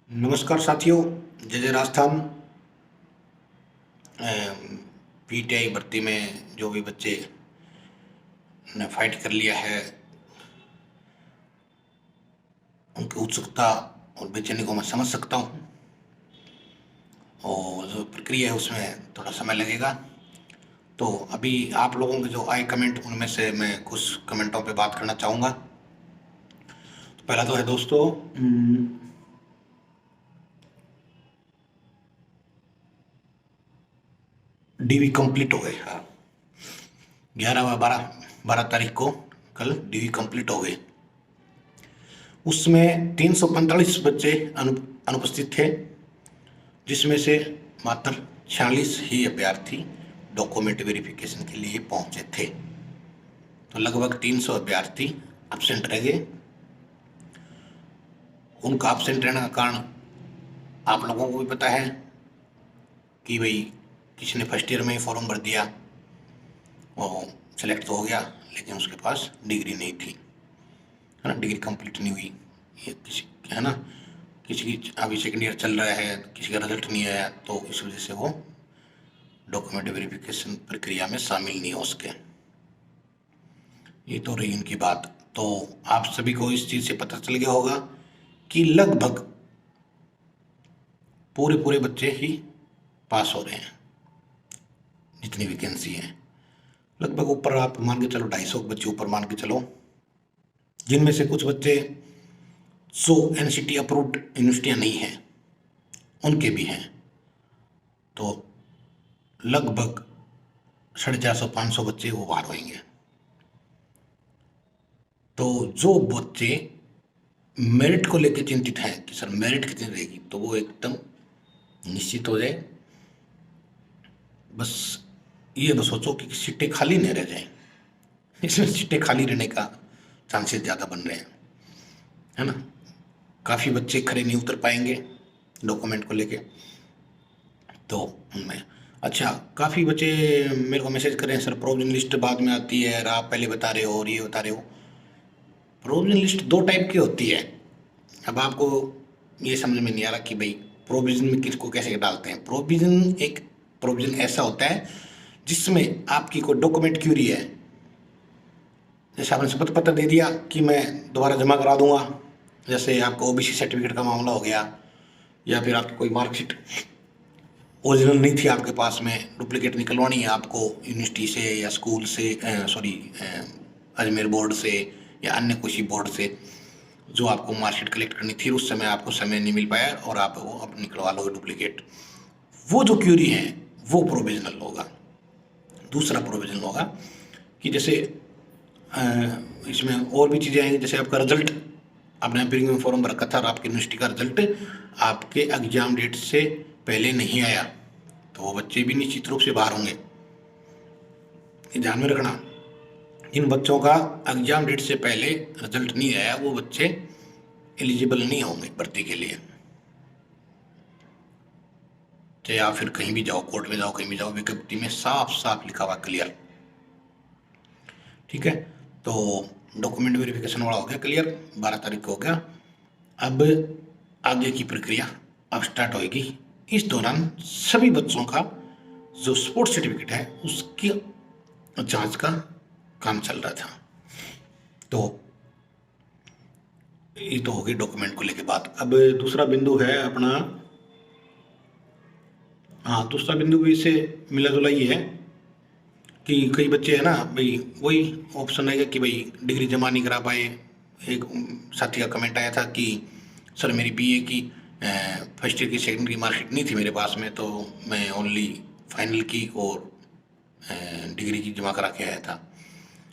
नमस्कार साथियों। जय जय राजस्थान। पीटीआई भर्ती में जो भी बच्चे ने फाइट कर लिया है, उनकी उत्सुकता और बेचैनी को मैं समझ सकता हूँ। और जो प्रक्रिया है उसमें थोड़ा समय लगेगा। तो अभी आप लोगों के जो आए कमेंट, उनमें से मैं कुछ कमेंटों पे बात करना चाहूँगा। तो पहला तो है दोस्तों, डीवी कंप्लीट हो गए। हाँ, 11 व 12 तारीख को कल डीवी कंप्लीट हो गए। उसमें 345 बच्चे अनुपस्थित थे, जिसमें से मात्र 46 ही अभ्यर्थी डॉक्यूमेंट वेरिफिकेशन के लिए पहुंचे थे। तो लगभग 300 अभ्यर्थी एब्सेंट रह गए। उनका एब्सेंट रहने का कारण आप लोगों को भी पता है कि भाई किसी ने फर्स्ट ईयर में ही फॉर्म भर दिया और सेलेक्ट तो हो गया, लेकिन उसके पास डिग्री नहीं थी, है ना, डिग्री कंप्लीट नहीं हुई। ये किसी, है ना, किसी की अभी सेकेंड ईयर चल रहा है, किसी का रिजल्ट नहीं आया, तो इस वजह से वो डॉक्यूमेंट वेरिफिकेशन प्रक्रिया में शामिल नहीं हो सके। ये तो रही इनकी बात। तो आप सभी को इस चीज़ से पता चल गया होगा कि लगभग पूरे पूरे बच्चे ही पास हो रहे हैं। जितनी वैकेंसी है लगभग ऊपर आप मान के चलो 250 बच्चे ऊपर मान के चलो, जिनमें से कुछ बच्चे 100 एनसीटी अप्रूव्ड यूनिवर्सिटियाँ नहीं हैं, उनके भी हैं। तो लगभग 450-500 बच्चे वो बाहर होंगे। तो जो बच्चे मेरिट को लेकर चिंतित हैं कि सर मेरिट कितनी रहेगी, तो वो एकदम निश्चित हो जाए। बस ये बस सोचो कि सीटें खाली नहीं रह जाए। इसमें सीटें खाली रहने का चांसेस ज़्यादा बन रहे हैं, है ना। काफ़ी बच्चे खड़े नहीं उतर पाएंगे डॉक्यूमेंट को लेके। तो उनमें अच्छा, काफ़ी बच्चे मेरे को मैसेज कर रहे हैं, सर प्रोविजन लिस्ट बाद में आती है और आप पहले बता रहे हो और ये बता रहे हो। प्रोविजन लिस्ट दो टाइप की होती है। अब आपको ये समझ में नहीं आ रहा कि भाई प्रोविजन में किसको कैसे डालते हैं। प्रोविजन एक प्रोविजन ऐसा होता है जिसमें आपकी कोई डॉक्यूमेंट क्यूरी है, जैसे आपने शपथ पत्र दे दिया कि मैं दोबारा जमा करा दूंगा, जैसे आपको ओबीसी सर्टिफिकेट का मामला हो गया, या फिर आपकी कोई मार्कशीट ओरिजिनल नहीं थी आपके पास में, डुप्लीकेट निकलवानी है आपको यूनिवर्सिटी से या स्कूल से, सॉरी अजमेर बोर्ड से या अन्य किसी बोर्ड से, जो आपको मार्कशीट कलेक्ट करनी थी उस समय आपको समय नहीं मिल पाया और आप वो अब निकलवा लोगे डुप्लीकेट। वो जो क्यूरी है वो प्रोविजनल होगा। दूसरा प्रोविजनल होगा कि जैसे इसमें और भी चीज़ें आएंगी, जैसे आपका रिजल्ट, आपने अपियरिंग में फॉर्म भर रखा था और आपकी यूनिवर्सिटी का रिजल्ट आपके एग्जाम डेट से पहले नहीं आया, तो वो बच्चे भी निश्चित रूप से बाहर होंगे। ये ध्यान में रखना, जिन बच्चों का एग्जाम डेट से पहले रिजल्ट नहीं आया वो बच्चे एलिजिबल नहीं होंगे भर्ती के लिए। चाहे आप फिर कहीं भी जाओ, कोर्ट में जाओ, कहीं भी जाओ, विज्ञप्ति में साफ साफ लिखा हुआ क्लियर। ठीक है, तो डॉक्यूमेंट वेरिफिकेशन वाला हो गया क्लियर, 12 तारीख को हो गया। अब आगे की प्रक्रिया अब स्टार्ट होगी। इस दौरान सभी बच्चों का जो स्पोर्ट्स सर्टिफिकेट है उसकी जांच का काम चल रहा था। तो ये तो हो गई डॉक्यूमेंट को लेके बात। अब दूसरा बिंदु है अपना, हाँ दूसरा बिंदु भी इससे मिला जुला ही है कि कई बच्चे है ना भाई, वही ऑप्शन आएगा कि भाई डिग्री जमा नहीं करा पाए। एक साथी का कमेंट आया था कि सर मेरी बीए की फर्स्ट ईयर की सेकेंड की मार्कशीट नहीं थी मेरे पास में, तो मैं ओनली फाइनल की और डिग्री की जमा करा के आया था।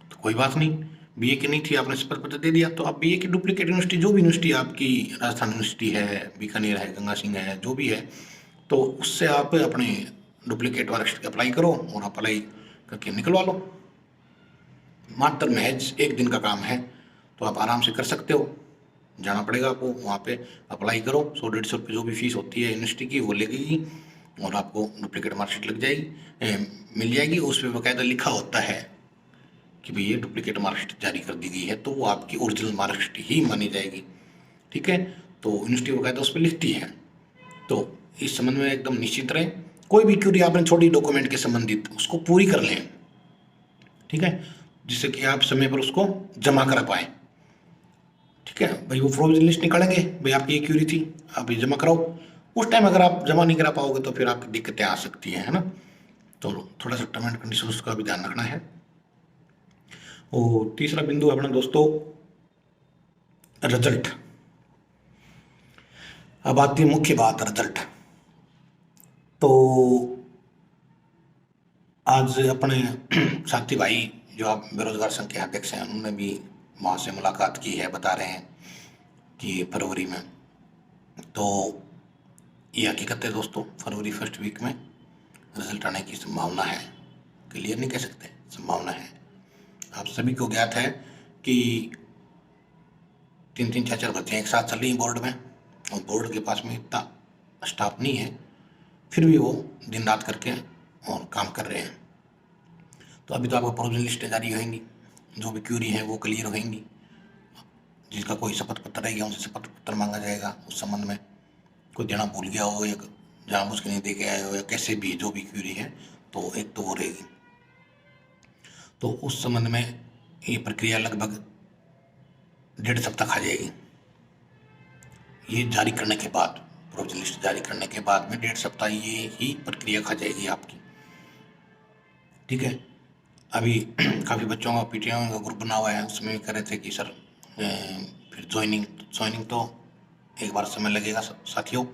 तो कोई बात नहीं, बीए की नहीं थी, आपने शपथ पत्र दे दिया, तो आप बीए की डुप्लीकेट यूनिवर्सिटी, जो भी यूनिवर्सिटी आपकी, राजस्थान यूनिवर्सिटी है, बीकानेर है, गंगा सिंह है, जो भी है, तो उससे आप अपने डुप्लीकेट मार्कशीट अप्लाई करो और अप्लाई करके निकलवा लो। मात्र महज एक दिन का काम है, तो आप आराम से कर सकते हो। जाना पड़ेगा आपको वहाँ पे, अप्लाई करो, 100-150 रुपये जो भी फीस होती है यूनिवर्सिटी की वो लगेगी और आपको डुप्लीकेट मार्कशीट लग जाएगी, मिल जाएगी। उस पर बाकायदा लिखा होता है कि भाई ये डुप्लीकेट मार्कशीट जारी कर दी गई है, तो वो आपकी ओरिजिनल मार्कशीट ही मानी जाएगी। ठीक है, तो यूनिवर्सिटी बाकायदा उस पर लिखती है। तो इस संबंध में एकदम निश्चित रहें, कोई भी क्यूरी आपने छोटी डॉक्यूमेंट के संबंधित उसको पूरी कर लें, ठीक है, जिससे कि आप समय पर उसको जमा करा पाएँ। ठीक है भाई, वो प्रोविजन लिस्ट निकालेंगे, भाई आपकी ये क्यूरी थी, आप ये जमा कराओ। उस टाइम अगर आप जमा नहीं करा पाओगे तो फिर आपकी दिक्कतें आ सकती हैं, है ना। तो थोड़ा सा टर्म एंड कंडीशंस का भी ध्यान रखना है। और तीसरा बिंदु है अपना दोस्तों रिजल्ट। अब आती है मुख्य बात, रिजल्ट। तो आज अपने साथी भाई जो आप बेरोजगार संघ के अध्यक्ष हैं, उन्होंने भी वहाँ से मुलाकात की है, बता रहे हैं कि फरवरी में, तो ये हकीकत है दोस्तों, फरवरी फर्स्ट वीक में रिजल्ट आने की संभावना है, क्लियर नहीं कह सकते, संभावना है। आप सभी को ज्ञात है कि 3-3 4-4 भर्तियाँ एक साथ चल रही हैं बोर्ड में, और बोर्ड के पास में इतना स्टाफ नहीं है, फिर भी वो दिन रात करके और काम कर रहे हैं। तो अभी तो आपको प्रोविजन लिस्टें जारी होंगी, जो भी क्यूरी है वो क्लियर होंगी, जिसका कोई शपथ पत्र रहेगा उनसे शपथ पत्र मांगा जाएगा उस संबंध में, कोई देना भूल गया हो या जानबूझ के नहीं दे के आए हो या कैसे भी जो भी क्यूरी है, तो एक तो वो रहेगी। तो उस संबंध में ये प्रक्रिया लगभग 1.5 सप्ताह खा जाएगी। ये जारी करने के बाद, प्रोविजन लिस्ट जारी करने के बाद में 1.5 सप्ताह ये ही प्रक्रिया खा जाएगी आपकी, ठीक है। अभी काफ़ी बच्चों का पीटीएम का ग्रुप बना हुआ है, उसमें भी कह रहे थे कि सर फिर ज्वाइनिंग तो एक बार समय लगेगा साथियों,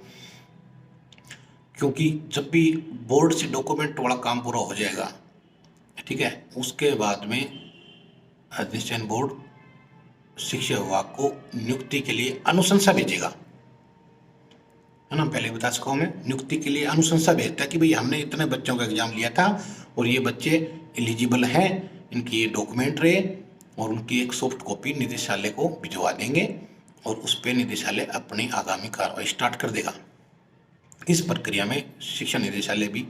क्योंकि जब भी बोर्ड से डॉक्यूमेंट वाला काम पूरा हो जाएगा, ठीक है, उसके बाद में अधिष्ठान बोर्ड शिक्षा विभाग को नियुक्ति के लिए अनुशंसा भेजेगा, है ना। पहले बता चुका हूँ मैं, नियुक्ति के लिए अनुशंसा भेजता है कि भाई हमने इतने बच्चों का एग्जाम लिया था और ये बच्चे एलिजिबल हैं, इनकी ये डॉक्यूमेंट रहे, और उनकी एक सॉफ्ट कॉपी निदेशालय को भिजवा देंगे और उस पर निदेशालय अपनी आगामी कार्रवाई स्टार्ट कर देगा। इस प्रक्रिया में शिक्षा निदेशालय भी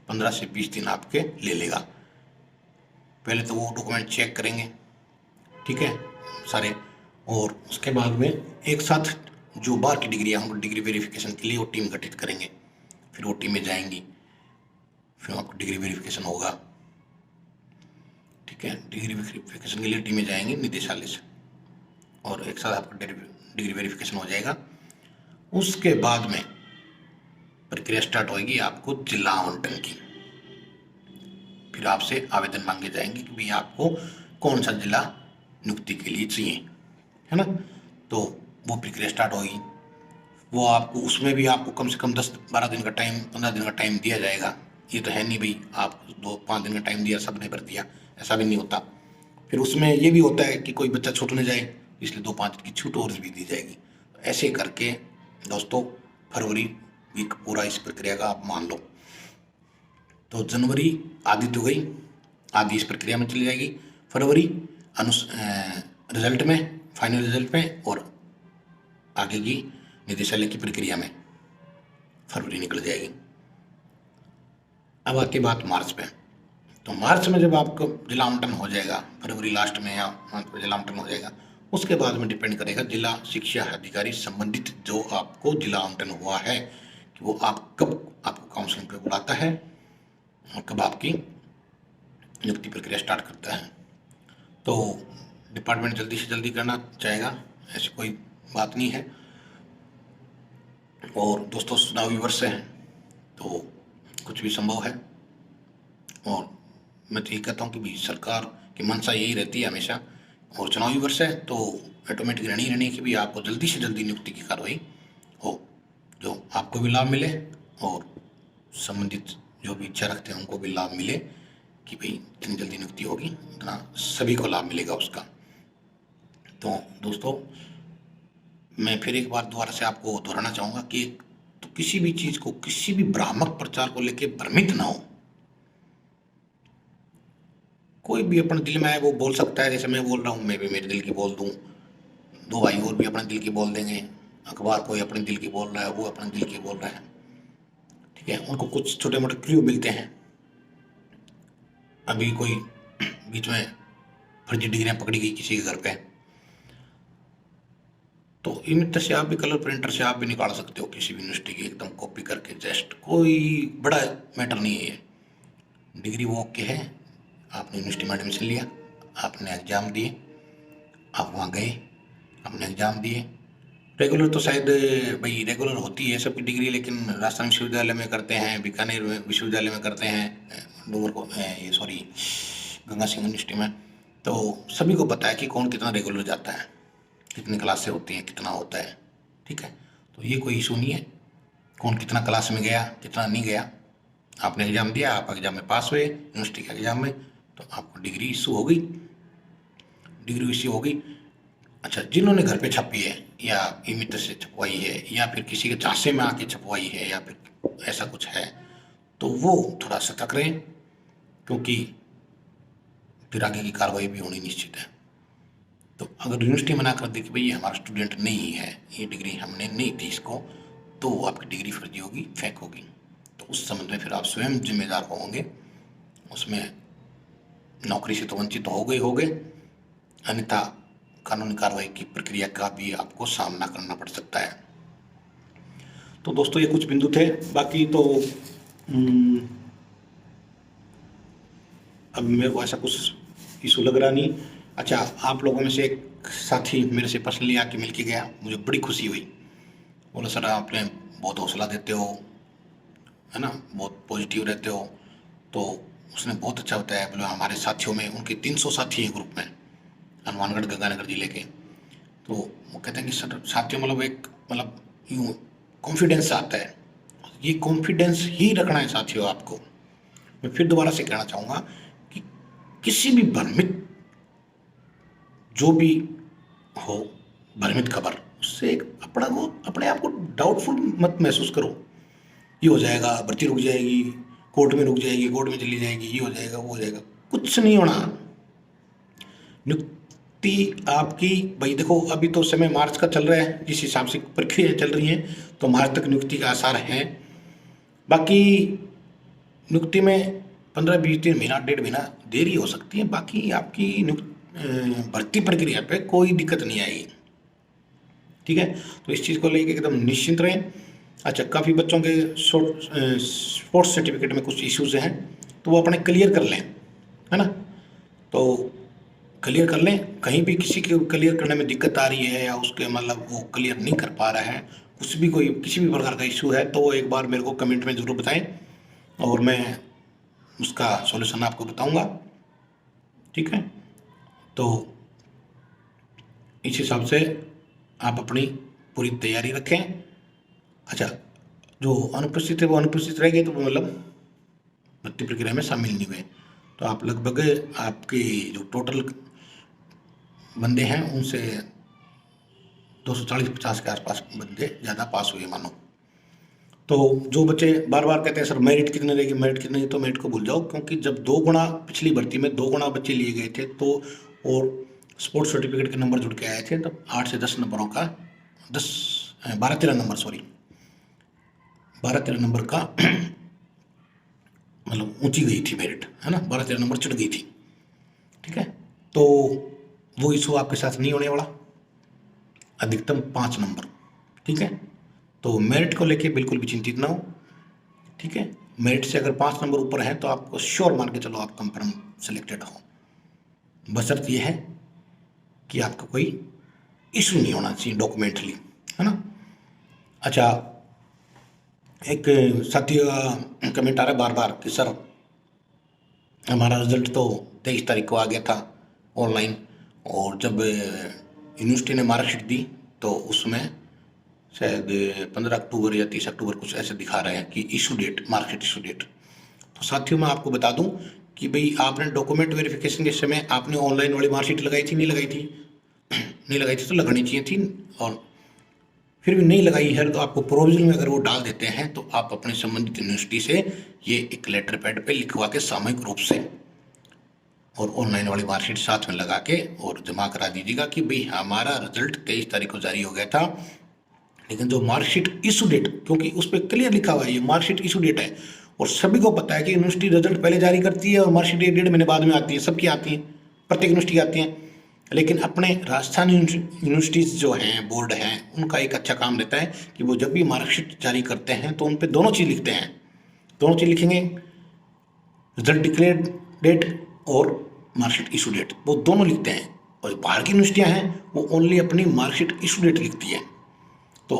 15 से 20 दिन आपके ले लेगा। पहले तो वो डॉक्यूमेंट चेक करेंगे, ठीक है, सारे, और उसके बाद में एक साथ जो बाहर की डिग्री है उनको डिग्री वेरिफिकेशन के लिए वो टीम गठित करेंगे, फिर वो टीमें जाएंगी, फिर आपको डिग्री वेरिफिकेशन होगा, ठीक है। डिग्री वेरिफिकेशन के लिए टीमें जाएंगी निदेशालय से, और एक साथ आपका डिग्री वेरिफिकेशन हो जाएगा। उसके बाद में प्रक्रिया स्टार्ट होगी आपको जिला आवंटन की। फिर आपसे आवेदन मांगे जाएंगे कि भाई आपको कौन सा जिला नियुक्ति के लिए चाहिए, है ना। तो वो प्रक्रिया स्टार्ट होगी, वो आपको उसमें भी आपको कम से कम 10-12 दिन का टाइम, 15 दिन का टाइम दिया जाएगा। ये तो है नहीं भाई आप 2-5 दिन का टाइम दिया सब ने भर दिया, ऐसा भी नहीं होता। फिर उसमें ये भी होता है कि कोई बच्चा छूट न जाए, इसलिए 2-5 दिन की छूट और भी दी जाएगी। ऐसे करके दोस्तों फरवरी वीक पूरा इस प्रक्रिया का आप मान लो। तो जनवरी आधी तो गई, आधी इस प्रक्रिया में चली जाएगी, फरवरी रिजल्ट में, फाइनल रिजल्ट में, और आगे की निदेशालय की प्रक्रिया में फरवरी निकल जाएगी। अब आती बात मार्च पे। तो मार्च में जब आपको जिला आवंटन हो जाएगा, फरवरी लास्ट में या मार्च में जिला आवंटन हो जाएगा, उसके बाद में डिपेंड करेगा जिला शिक्षा अधिकारी संबंधित जो आपको जिला आवंटन हुआ है कि वो आप कब आपको काउंसलिंग पे बुलाता है और कब आपकी नियुक्ति प्रक्रिया स्टार्ट करता है। तो डिपार्टमेंट जल्दी से जल्दी करना चाहेगा, ऐसी कोई बात नहीं है। और दोस्तों चुनावी वर्ष है तो कुछ भी संभव है, और मैं तो यही कहता हूँ कि भी सरकार की मंशा यही रहती है हमेशा, और चुनावी वर्ष है तो ऑटोमेटिक रहनी कि भी आपको जल्दी से जल्दी नियुक्ति की कार्रवाई हो, जो आपको भी लाभ मिले और संबंधित जो भी इच्छा रखते हैं उनको भी लाभ मिले कि भाई जितनी जल्दी नियुक्ति होगी उतना सभी को लाभ मिलेगा उसका। तो दोस्तों मैं फिर एक बार दोबारा से आपको दोहराना चाहूँगा कि तो किसी भी चीज़ को, किसी भी भ्रामक प्रचार को लेके भ्रमित ना हो। कोई भी अपने दिल में आए वो बोल सकता है, जैसे मैं बोल रहा हूँ मैं भी मेरे दिल की बोल दूँ, 2 भाई और भी अपने दिल की बोल देंगे, अखबार कोई अपने दिल की बोल रहा है, वो अपने दिल की बोल रहा है, ठीक है। उनको कुछ छोटे मोटे क्लू मिलते हैं। अभी कोई बीच में फर्जी डिग्रियाँ पकड़ी गई किसी के घर पे, तो इमितर से आप भी, कलर प्रिंटर से आप भी निकाल सकते हो किसी भी यूनिवर्सिटी की एकदम कॉपी करके, जस्ट कोई बड़ा मैटर नहीं है ये। डिग्री वो ओके है, आपने यूनिवर्सिटी में एडमिशन लिया, आपने एग्ज़ाम दिए, आप वहाँ गए, आपने एग्ज़ाम दिए। रेगुलर तो शायद भाई रेगुलर होती है सबकी डिग्री, लेकिन राजस्थान विश्वविद्यालय में करते हैं, बीकानेर विश्वविद्यालय में करते हैं, डूंगर को ये सॉरी गंगा सिंह यूनिवर्सिटी में। तो सभी को पता है कि कौन कितना रेगुलर जाता है, कितनी क्लासें होती हैं, कितना होता है, ठीक है। तो ये कोई इशू नहीं है कौन कितना क्लास में गया, कितना नहीं गया। आपने एग्ज़ाम दिया, आप एग्ज़ाम में पास हुए यूनिवर्सिटी के एग्ज़ाम में, तो आपको डिग्री इशू हो गई, डिग्री इशू हो गई। अच्छा, जिन्होंने घर पे छपी है या इमितर से छपवाई है या फिर किसी के झांसे में आके छपवाई है या फिर ऐसा कुछ है, तो वो थोड़ा सतर्क रहें, क्योंकि फिर आगे की कार्रवाई भी होनी निश्चित है। तो अगर यूनिवर्सिटी मना कर दे कि भाई ये हमारा स्टूडेंट नहीं है, ये डिग्री हमने नहीं दी इसको, तो वो आपकी डिग्री फर्जी होगी, फेक होगी। तो उस संबंध में फिर आप स्वयं जिम्मेदार होंगे, उसमें नौकरी से तो वंचित हो गए, अन्यथा कानूनी कार्रवाई की प्रक्रिया का भी आपको सामना करना पड़ सकता है। तो दोस्तों ये कुछ बिंदु थे, बाकी तो अब मेरे को ऐसा कुछ इशू लग रहा नहीं। अच्छा, आप लोगों में से एक साथी मेरे से पर्सनली आके मिल के गया, मुझे बड़ी खुशी हुई। बोला सर आपने बहुत हौसला देते हो, है ना, बहुत पॉजिटिव रहते हो। तो उसने बहुत अच्छा बताया, बोला हमारे साथियों में उनके 300 साथी हैं ग्रुप में, हनुमानगढ़ गंगानगर जिले के। तो वो कहते हैं कि सर साथियों मतलब यूँ कॉन्फिडेंस आता है, ये कॉन्फिडेंस ही रखना है साथियों आपको। मैं फिर दोबारा से कहना चाहूँगा कि किसी भी भ्रमित जो भी हो भ्रमित खबर, उससे अपने आप को डाउटफुल मत महसूस करो। ये हो जाएगा, भर्ती रुक जाएगी, कोर्ट में रुक जाएगी, कोर्ट में चली जाएगी, ये हो जाएगा, वो हो जाएगा, कुछ नहीं होना। नियुक्ति आपकी, भाई देखो अभी तो समय मार्च का चल रहा है, जिस हिसाब से प्रक्रिया चल रही हैं तो मार्च तक नियुक्ति का आसार है। बाकी नियुक्ति में 15-20 दिन, महीना 1.5 महीना देरी हो सकती है, बाकी आपकी भर्ती प्रक्रिया पे कोई दिक्कत नहीं आएगी, ठीक है। तो इस चीज़ को लेके एकदम निश्चिंत रहें। अच्छा, काफ़ी बच्चों के स्पोर्ट्स सर्टिफिकेट में कुछ इश्यूज़ हैं, तो वो अपने क्लियर कर लें, है ना। तो क्लियर कर लें, कहीं भी किसी के क्लियर करने में दिक्कत आ रही है या उसके मतलब वो क्लियर नहीं कर पा रहा है, कुछ भी कोई किसी भी प्रकार का इशू है, तो एक बार मेरे को कमेंट में ज़रूर बताएं और मैं उसका सॉल्यूशन आपको बताऊंगा, ठीक है। तो इस हिसाब से आप अपनी पूरी तैयारी रखें। अच्छा, जो अनुपस्थित है वो अनुपस्थित रह गए, तो मतलब भर्ती प्रक्रिया में शामिल नहीं हुए, तो आप लगभग आपके जो टोटल बंदे हैं उनसे 240-50 के आसपास बंदे ज़्यादा पास हुए मानो। तो जो बच्चे बार बार कहते हैं सर मेरिट कितने रहेगी, मेरिट कितने रहेगी, तो मेरिट को भूल जाओ, क्योंकि जब 2 गुना पिछली भर्ती में 2 गुना बच्चे लिए गए थे, तो और स्पोर्ट्स सर्टिफिकेट के नंबर जुड़ के आए थे, तब 8 से 10 नंबरों का 12-13 नंबर, सॉरी 12-13 नंबर का मतलब ऊंची गई थी मेरिट, है ना, 12-13 नंबर चढ़ गई थी, ठीक है। तो वो इशू आपके साथ नहीं होने वाला, अधिकतम 5 नंबर, ठीक है। तो मेरिट को लेके बिल्कुल भी चिंतित ना हो, ठीक है। मेरिट से अगर 5 नंबर ऊपर है तो आपको श्योर मान के चलो आप कंफर्म सेलेक्टेड हो, बशर्त ये है कि आपका कोई इशू नहीं होना चाहिए डॉक्यूमेंटली, है ना। अच्छा, एक साथी कमेंट आ रहा है बार बार कि सर हमारा रिजल्ट तो 23 तारीख को आ गया था ऑनलाइन, और जब यूनिवर्सिटी ने मार्कशीट दी तो उसमें शायद 15 अक्टूबर या 30 अक्टूबर कुछ ऐसे दिखा रहे हैं कि issue date, marksheet issue date. तो साथियों मैं आपको बता दूं कि भाई आपने डॉक्यूमेंट वेरिफिकेशन के समय आपने ऑनलाइन वाली मार्कशीट लगाई थी, नहीं लगाई थी? नहीं लगाई थी तो लगानी चाहिए थी, और फिर भी नहीं लगाई है तो आपको प्रोविजन में अगर वो डाल देते हैं तो आप अपने संबंधित यूनिवर्सिटी से ये एक लेटर पैड पे लिखवा के सामूहिक रूप से और ऑनलाइन वाली मार्कशीट साथ में लगा के और जमा करा दीजिएगा कि भाई हमारा रिजल्ट 23 तारीख को जारी हो गया था, लेकिन जो मार्कशीट इशू डेट, क्योंकि उस पर क्लियर लिखा हुआ है ये मार्कशीट इशू डेट है, और सभी को पता है कि यूनिवर्सिटी रिजल्ट पहले जारी करती है और मार्कशीट 1.5 महीने बाद में आती है, सबकी आती है, प्रत्येक यूनिवर्सिटी आती है। लेकिन अपने राजस्थान यूनिवर्सिटीज़ जो हैं, बोर्ड हैं, उनका एक अच्छा काम रहता है कि वो जब भी मार्कशीट जारी करते हैं तो उन पे दोनों चीज़ लिखते हैं। दोनों चीज़ लिखेंगे, रिजल्ट डिक्लेयर डेट और मार्कशीट इशू डेट, वो दोनों लिखते हैं। और बाहर की यूनिवर्सिटियाँ हैं वो ओनली अपनी मार्कशीट इशू डेट लिखती है। तो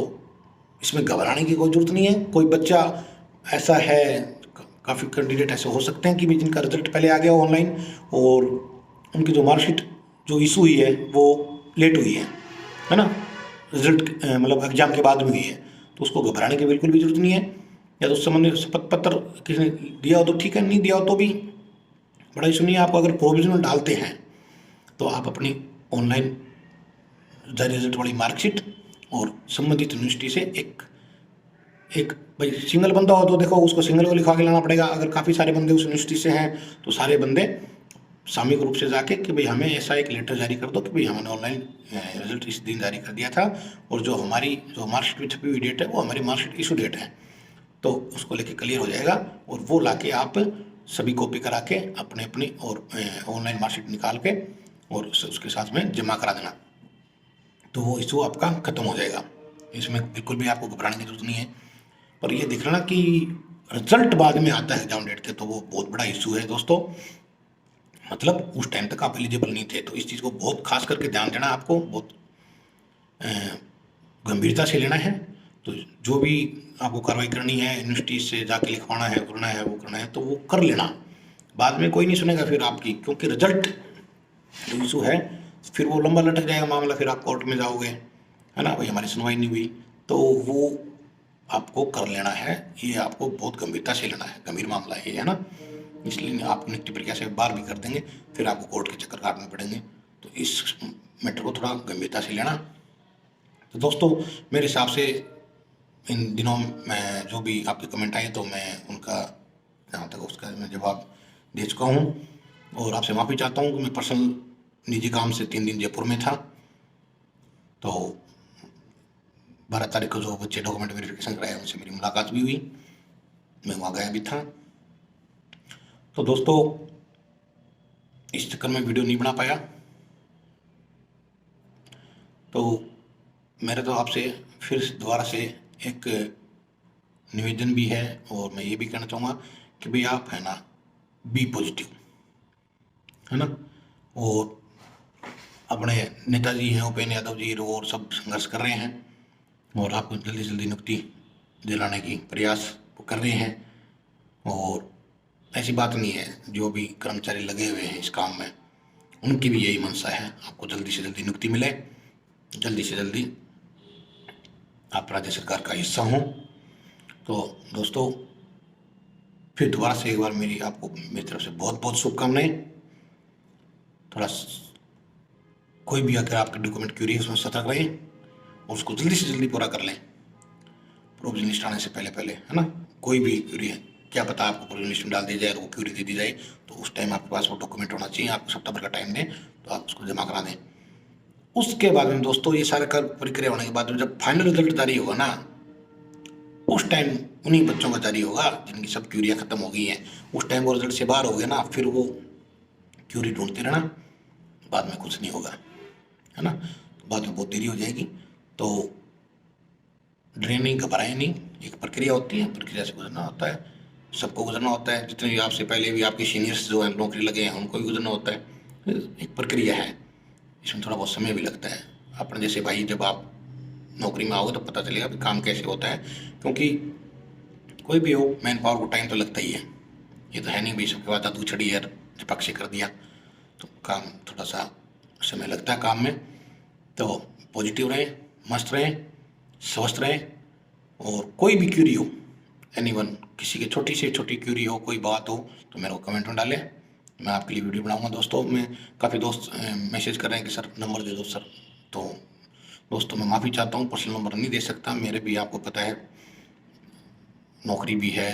इसमें घबराने की कोई ज़रूरत नहीं है। कोई बच्चा ऐसा है, काफ़ी कैंडिडेट ऐसे हो सकते हैं कि भी जिनका रिजल्ट पहले आ गया ऑनलाइन और उनकी जो मार्कशीट जो इशू हुई है वो लेट हुई है ना, रिजल्ट मतलब एग्जाम के बाद में हुई है, तो उसको घबराने की बिल्कुल भी जरूरत नहीं है। या तो उस संबंधित शपथ पत्र किसी ने दिया हो तो ठीक है, नहीं दिया हो तो भी बड़ा इशू नहीं है। आप अगर प्रोविजनल डालते हैं तो आप अपनी ऑनलाइन जारी रिजल्ट वाली मार्कशीट और संबंधित यूनिवर्सिटी से एक एक भाई सिंगल बंदा हो तो देखो उसको सिंगल को लिखवा के लाना पड़ेगा। अगर काफ़ी सारे बंदे उस यूनिवर्सिटी से हैं तो सारे बंदे सामूहिक रूप से जाके कि भाई हमें ऐसा एक लेटर जारी कर दो कि भाई हमने ऑनलाइन रिजल्ट इस दिन जारी कर दिया था और जो मार्कशीट में छपी हुई डेट है वो हमारी मार्कशीट इशू डेट है, तो उसको लेके क्लियर हो जाएगा। और वो लाके आप सभी कॉपी करा के अपने अपनी और ऑनलाइन मार्कशीट निकाल के और उसके साथ में जमा करा देना, तो वो इशू आपका खत्म हो जाएगा। इसमें बिल्कुल भी आपको घबराने की जरूरत नहीं है। पर ये देख लेना कि रिजल्ट बाद में आता है एग्जाम डेट के, तो वो बहुत बड़ा इशू है दोस्तों। मतलब उस टाइम तक आप एलिजिबल नहीं थे, तो इस चीज़ को बहुत खास करके ध्यान देना, आपको बहुत गंभीरता से लेना है। तो जो भी आपको कार्रवाई करनी है, यूनिवर्सिटी से जाके लिखवाना है, करना है, वो करना है तो वो कर लेना। बाद में कोई नहीं सुनेगा फिर आपकी, क्योंकि रिजल्ट जो इशू है फिर वो लंबा लटक जाएगा मामला, फिर आप कोर्ट में जाओगे, है ना, भाई हमारी सुनवाई नहीं हुई। तो वो आपको कर लेना है, ये आपको बहुत गंभीरता से लेना है, गंभीर मामला है ये, है ना। इसलिए आप नियुक्ति प्रक्रिया से बार भी कर देंगे, फिर आपको कोर्ट के चक्कर काटने पड़ेंगे। तो इस मैटर को थोड़ा गंभीरता से लेना। तो दोस्तों मेरे हिसाब से इन दिनों में जो भी आपके कमेंट आए तो मैं उनका जहाँ तक उसका मैं जवाब दे चुका हूँ। और आपसे माफ़ी चाहता हूँ कि मैं पर्सनल निजी काम से 3 दिन जयपुर में था, तो 12 तारीख को जो बच्चे डॉक्यूमेंट वेरिफिकेशन कराए उनसे मेरी मुलाकात भी हुई, मैं वहाँ गया भी था। तो दोस्तों इस चक्कर में वीडियो नहीं बना पाया, तो मेरे तो आपसे फिर दोबारा से एक निवेदन भी है और मैं ये भी कहना चाहूँगा कि भाई आप है ना बी पॉजिटिव, है ना। और अपने नेताजी हैं उपेंद्र यादव जी और सब संघर्ष कर रहे हैं और आपको जल्दी से जल्दी नियुक्ति दिलाने की प्रयास वो कर रहे हैं। और ऐसी बात नहीं है, जो भी कर्मचारी लगे हुए हैं इस काम में उनकी भी यही मंशा है, आपको जल्दी से जल्दी नियुक्ति मिले, जल्दी से जल्दी आप राज्य सरकार का हिस्सा हों। तो दोस्तों फिर दोबारा से एक बार मेरी तरफ से बहुत बहुत शुभकामनाएं। थोड़ा कोई भी अगर आपके डॉक्यूमेंट क्यूरी है उसमें सतर्क रहें और उसको जल्दी से जल्दी पूरा कर लें प्रोविजन लिस्ट आने से पहले पहले, है ना। कोई भी क्यूरी है, क्या पता आपको प्रोविजन लिस्ट में डाल दी जाए और वो क्यूरी दे दी जाए, तो उस टाइम आपके पास वो डॉक्यूमेंट होना चाहिए। आपको सप्ताह भर का टाइम दें तो आप उसको जमा करा दें। उसके बाद में दोस्तों ये सारा प्रक्रिया होने के बाद में जब फाइनल रिजल्ट जारी होगा ना, उस टाइम उन्हीं बच्चों का जारी होगा जिनकी सब क्यूरियाँ खत्म हो गई हैं। उस टाइम वो रिजल्ट से बाहर हो गए ना, फिर वो क्यूरी ढूंढते रहना, बाद में कुछ नहीं होगा, है ना। बाद में बहुत देरी हो जाएगी। तो डरे नहीं, घबराए नहीं, एक प्रक्रिया होती है, प्रक्रिया से गुजरना होता है, सबको गुजरना होता है। जितने भी आपसे पहले भी आपके सीनियर्स जो हैं नौकरी लगे हैं उनको भी गुजरना होता है, एक प्रक्रिया है, इसमें थोड़ा बहुत समय भी लगता है। अपने जैसे भाई जब आप नौकरी में आओगे तो पता चलेगा कि काम कैसे होता है, क्योंकि कोई भी हो मैन पावर को टाइम तो लगता ही है। ये तो है नहीं भाई सबके बाद दूध छड़ी यार झपक से कर दिया, तो काम थोड़ा सा समय लगता है काम में। तो पॉजिटिव रहें, मस्त रहें, स्वस्थ रहें। और कोई भी क्यूरी हो, एनीवन, किसी की छोटी से छोटी क्यूरी हो, कोई बात हो तो मेरे को कमेंट में डालें, मैं आपके लिए वीडियो बनाऊंगा। दोस्तों मैं काफ़ी दोस्त मैसेज कर रहे हैं कि सर नंबर दे दो सर, तो दोस्तों मैं माफ़ी चाहता हूँ, पर्सनल नंबर नहीं दे सकता। मेरे भी आपको पता है नौकरी भी है,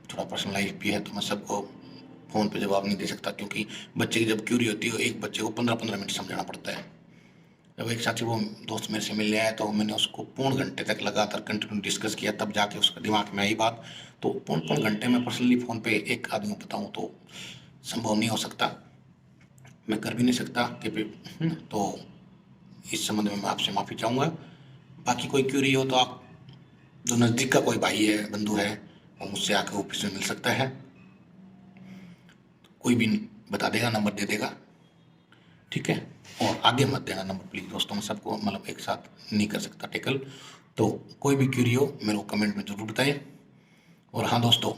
थोड़ा पर्सनल लाइफ भी है, तो मैं सबको फ़ोन पे जवाब नहीं दे सकता, क्योंकि बच्चे की जब क्यूरी होती है एक बच्चे को 15-15 मिनट समझाना पड़ता है। जब एक साथी वो दोस्त मेरे से मिलने आया तो मैंने उसको पौन घंटे तक लगातार कंटिन्यू डिस्कस किया, तब जाके उसके दिमाग में आई बात। तो पौन घंटे में पर्सनली फ़ोन पे एक आदमी को बताऊँ तो संभव नहीं हो सकता। मैं कर भी नहीं सकता कि तो इस संबंध में मैं आपसे माफ़ी चाहूँगा। बाकी कोई क्यूरी हो तो आप जो नज़दीक का कोई भाई है, बंधु है, वो मुझसे आकर ऑफिस में मिल सकता है। कोई भी बता देगा, नंबर दे देगा, ठीक है। और आगे मत देना नंबर प्लीज़ दोस्तों, मैं सबको मतलब एक साथ नहीं कर सकता टैकल। तो कोई भी क्यूरी हो मेरे को कमेंट में ज़रूर बताएं। और हाँ दोस्तों,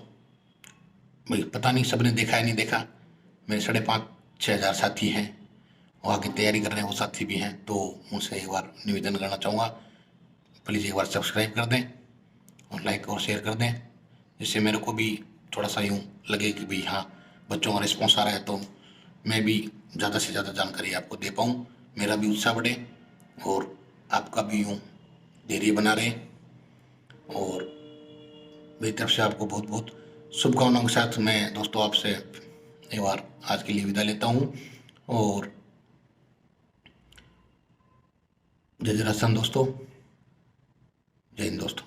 भाई पता नहीं सबने देखा है नहीं देखा, मेरे 5,500-6,000 साथी हैं, वो आगे तैयारी कर रहे हैं, वो साथी भी हैं, तो उनसे एक बार निवेदन करना चाहूँगा, प्लीज़ एक बार सब्सक्राइब कर दें और लाइक और शेयर कर दें, जिससे मेरे को भी थोड़ा सा यूँ लगे कि भाई हाँ, बच्चों का रिस्पॉन्स आ रहा है, तो मैं भी ज़्यादा से ज़्यादा जानकारी आपको दे पाऊँ, मेरा भी उत्साह बढ़े और आपका भी यूँ धैर्य बना रहे। और मेरी तरफ से आपको बहुत बहुत शुभकामनाओं के साथ मैं दोस्तों आपसे एक बार आज के लिए विदा लेता हूँ। और जय जय राजस्थान दोस्तों, जय हिंद दोस्तों।